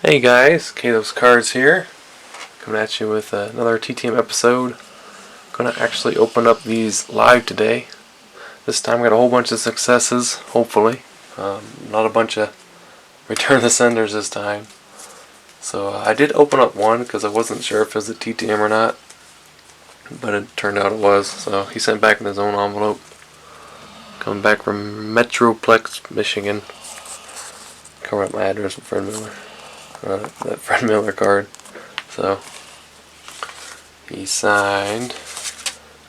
Hey guys, Caleb's Cards here, coming at you with another TTM episode. Gonna actually open up these live today. This time I got a whole bunch of successes, hopefully. Not a bunch of return the senders this time. So I did open up one because I wasn't sure if it was a TTM or not, but it turned out it was. So he sent back in his own envelope. Coming back from Metroplex, Michigan. Cover up my address with Fred Miller. That Fred Miller card. So he signed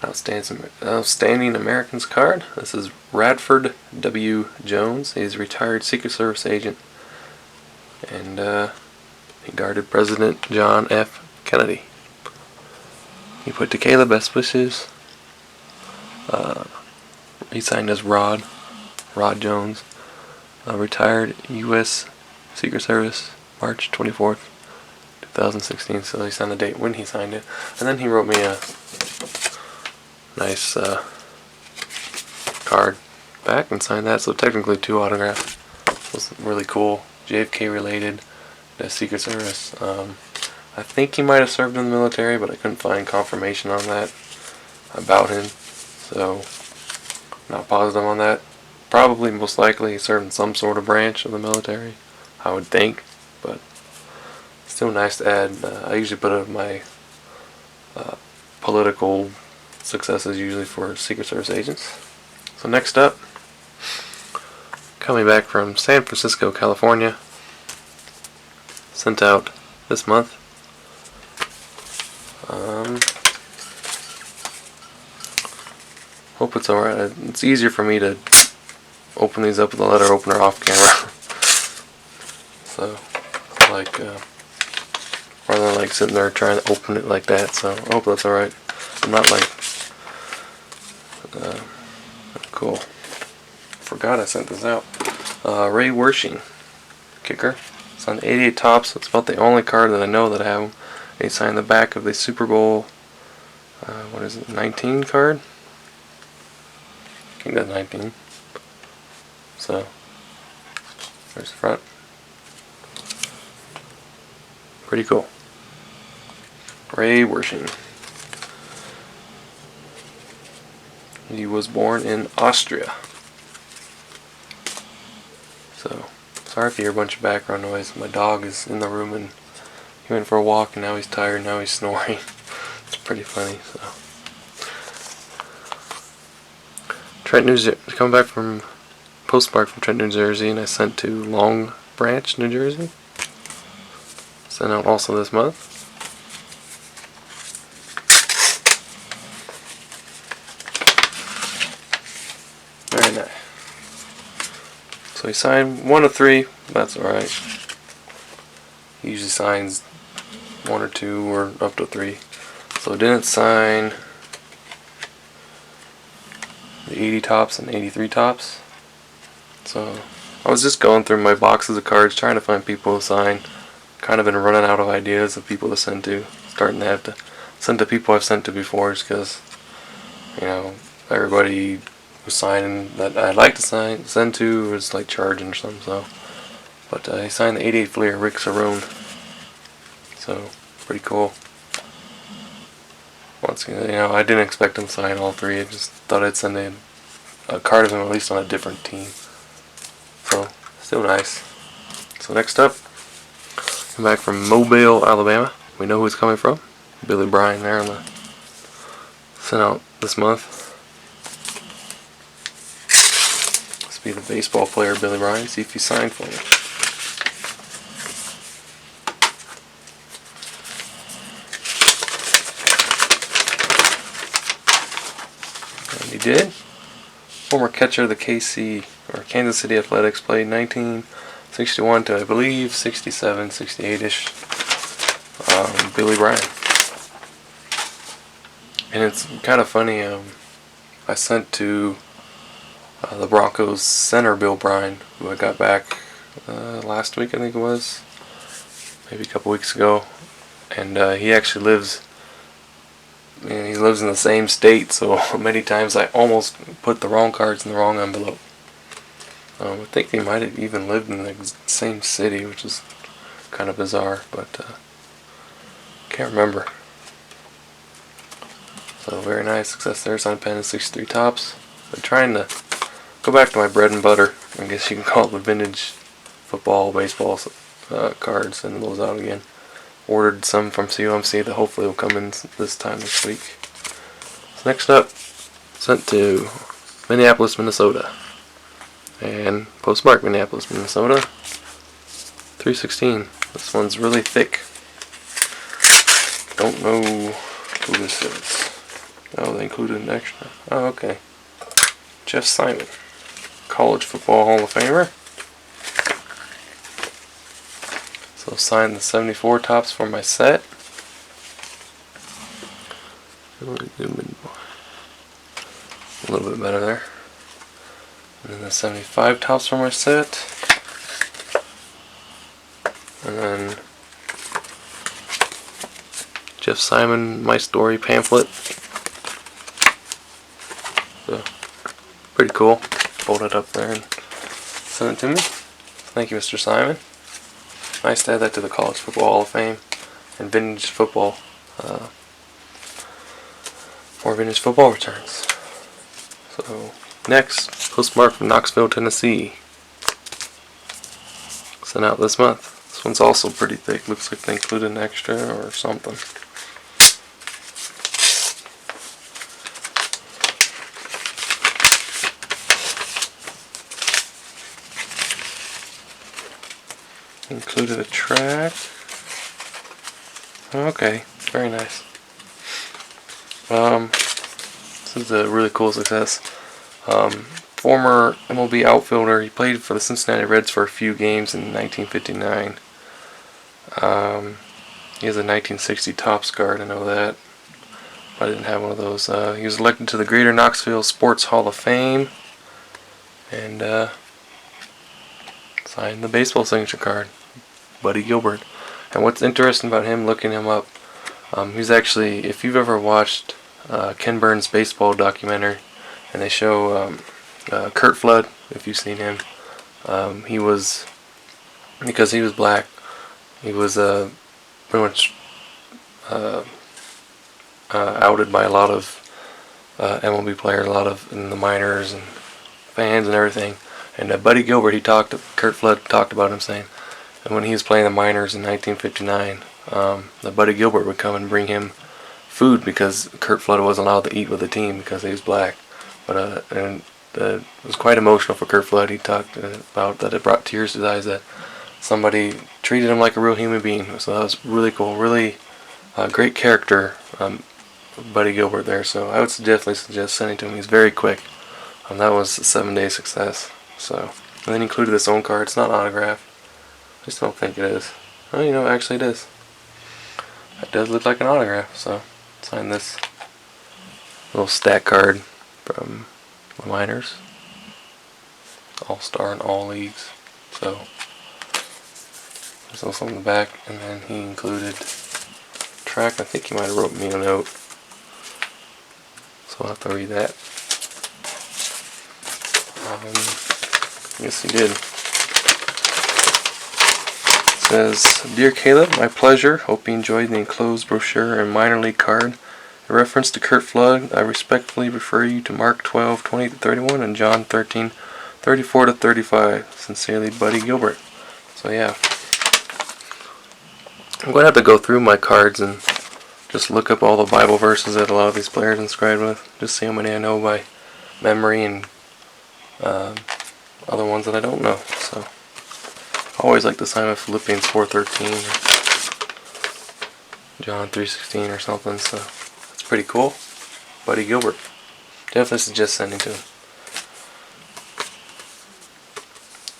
Outstanding Americans card. This is Radford W. Jones. He's a retired Secret Service agent, and he guarded President John F. Kennedy. He put to Caleb best wishes. He signed as Rod Jones, retired U.S. Secret Service, March 24th, 2016. So he signed the date when he signed it, and then he wrote me a nice card back and signed that. So technically two autographs. It was really cool. JFK related, the Secret Service. I think he might have served in the military, but I couldn't find confirmation on that about him. So not positive on that. Probably, most likely, he served in some sort of branch of the military, I would think, but still nice to add. I usually put up my political successes usually for Secret Service agents. So next up, coming back from San Francisco, California, sent out this month. Hope it's alright. It's easier for me to open these up with a letter opener off camera. So, rather than sitting there trying to open it like that. So I hope that's alright. I'm not cool. Forgot I sent this out. Reuschel, kicker. It's on 88 tops. It's about the only card that I know that I have him. And he signed the back of the Super Bowl, 19 card? I think that's 19. So, there's the front. Pretty cool. Reuschel. He was born in Austria. So, sorry if you hear a bunch of background noise. My dog is in the room and he went for a walk and now he's tired, now he's snoring. It's pretty funny. So, coming back from postmark from Trent, New Jersey, and I sent to Long Branch, New Jersey. Sent out also this month. Very nice. So he signed 1 of 3. That's alright. He usually signs 1 or 2 or up to 3. So didn't sign the 80 tops and 83 tops. So I was just going through my boxes of cards trying to find people to sign. Kind of been running out of ideas of people to send to. Starting to have to send to people I've sent to before, just because, everybody who's signing that I'd like to send to was charging or something. So, but he signed the 88 Fleer, Rick Cerrone. So pretty cool. Once again, I didn't expect him to sign all 3. I just thought I'd send in a card of him at least on a different team. So still nice. So next up, come back from Mobile, Alabama. We know who it's coming from. Billy Bryan there on the sent out this month. This will be the baseball player Billy Bryan. See if he signed for me. And he did. Former catcher of the Kansas City Athletics, played 1961 to I believe 67, 68-ish. Billy Bryan. And it's kind of funny. I sent to the Broncos center Bill Bryan, who I got back last week, I think it was, maybe a couple weeks ago, and he actually lives in the same state. So many times I almost put the wrong cards in the wrong envelope. I think they might have even lived in the same city, which is kind of bizarre, but can't remember. So very nice success there. Signed pen and 63 tops. I'm trying to go back to my bread and butter. I guess you can call it the vintage football, baseball cards, send those out again. Ordered some from COMC that hopefully will come in this time this week. So next up, sent to Minneapolis, Minnesota. And postmark Minneapolis, Minnesota. 316. This one's really thick. Don't know who this is. Oh, they included an extra. Oh, okay. Jeff Simon, College Football Hall of Famer. So signed the 74 tops for my set. A little bit better there. And then the 75 tops for my set. And then Jeff Simon, My Story pamphlet. So, pretty cool. Fold it up there and send it to me. Thank you, Mr. Simon. Nice to add that to the College Football Hall of Fame and vintage football. More vintage football returns. So, next, postmark from Knoxville, Tennessee. Sent out this month. This one's also pretty thick. Looks like they included an extra or something. Included a track. Okay, very nice. This is a really cool success. Former MLB outfielder. He played for the Cincinnati Reds for a few games in 1959. He has a 1960 Topps card, I know that. I didn't have one of those. He was elected to the Greater Knoxville Sports Hall of Fame. And signed the baseball signature card. Buddy Gilbert. And what's interesting about him, looking him up, he's actually, if you've ever watched Ken Burns' baseball documentary, and they show Curt Flood, if you've seen him, he was, because he was black, he was pretty much outed by a lot of MLB players, a lot of in the minors and fans and everything. And Buddy Gilbert, Curt Flood talked about him saying, and when he was playing the minors in 1959, the Buddy Gilbert would come and bring him food because Curt Flood wasn't allowed to eat with the team because he was black. But it was quite emotional for Curt Flood. He talked about that it brought tears to his eyes that somebody treated him like a real human being. So that was really cool. Really great character, Buddy Gilbert there. So I would definitely suggest sending to him. He's very quick. That was a 7-day success. So, and then he included this own card. It's not autographed. I just don't think it is. Oh, you know, actually it is. It does look like an autograph. So, sign this little stat card from the minors. All-star in all leagues. So, there's also on the back, and then he included track. I think he might have wrote me a note. So I'll have to read that. Yes, he did. It says, Dear Caleb, my pleasure. Hope you enjoyed the enclosed brochure and minor league card. In reference to Curt Flood, I respectfully refer you to Mark 12:20-31 and John 13:34-35. Sincerely, Buddy Gilbert. So yeah, I'm going to have to go through my cards and just look up all the Bible verses that a lot of these players inscribed with. Just see how many I know by memory and other ones that I don't know. So I always like to sign with Philippians 4:13 or John 3:16 or something. So that's pretty cool. Buddy Gilbert. Definitely suggest sending to him.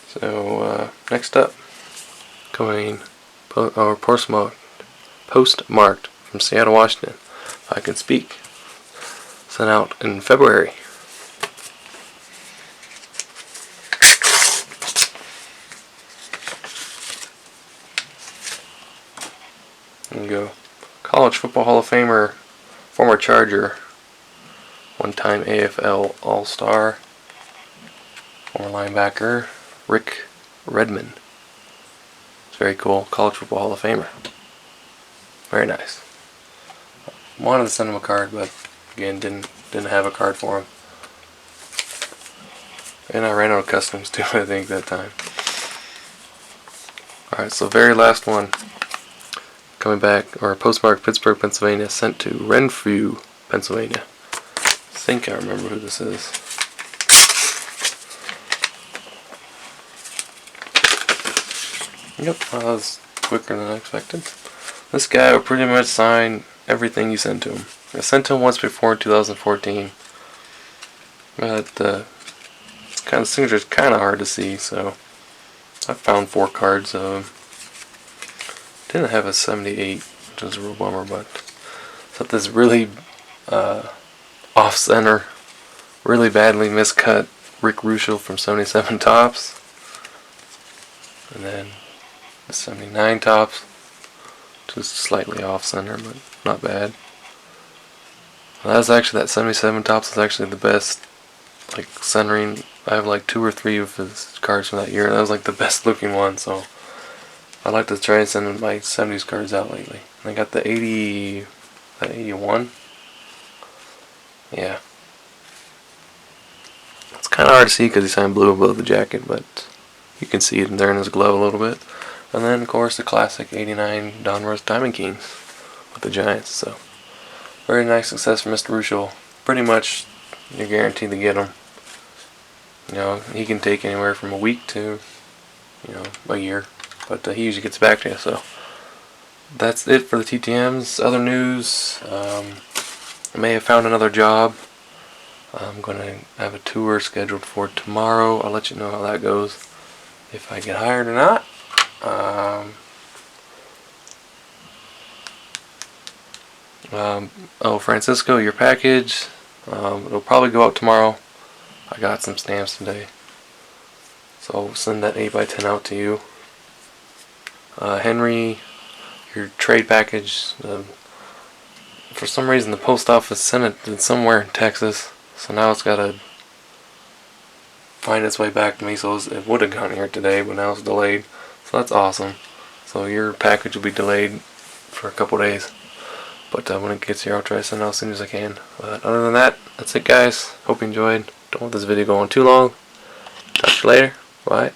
So next up, coming postmarked from Seattle, Washington. If I can speak. Sent out in February. There you go. College Football Hall of Famer, former Charger, one-time AFL All-Star, former linebacker, Rick Redmond. It's very cool. College Football Hall of Famer. Very nice. Wanted to send him a card, but again, didn't have a card for him. And I ran out of customs too, I think, that time. Alright, so very last one. Coming back, or postmark Pittsburgh, Pennsylvania, sent to Renfrew, Pennsylvania. I think I remember who this is. Yep, that was quicker than I expected. This guy would pretty much sign everything you sent to him. I sent to him once before in 2014. But his kind of signature is kind of hard to see, so I found 4 cards of him. Didn't have a 78, which was a real bummer, but it's this really off-center, really badly miscut Rick Reuschel from 77 Tops. And then the 79 Tops, just slightly off-center, but not bad. Well, that was actually, that 77 Tops is actually the best, like, centering. I have like 2 or 3 of his cards from that year, and that was like the best looking one, so I'd like to try and send my 70s cards out lately. And I got the 80, that 81. Yeah. It's kind of hard to see because he signed blue above the jacket, but you can see it there in his glove a little bit. And then, of course, the classic 89 Donruss Diamond Kings with the Giants. So, very nice success for Mr. Reuschel. Pretty much, you're guaranteed to get him. You know, he can take anywhere from a week to, a year. But he usually gets back to you, so that's it for the TTMs. Other news, I may have found another job. I'm going to have a tour scheduled for tomorrow. I'll let you know how that goes, if I get hired or not. Francisco, your package, it'll probably go out tomorrow. I got some stamps today, so I'll send that 8x10 out to you. Henry, your trade package, for some reason the post office sent it somewhere in Texas, so now it's got to find its way back to me. So it would have gone here today, but now it's delayed, so that's awesome. So your package will be delayed for a couple days, but when it gets here I'll try to send it out as soon as I can. But other than that, that's it guys. Hope you enjoyed. Don't want this video going too long. Talk to you later. Bye.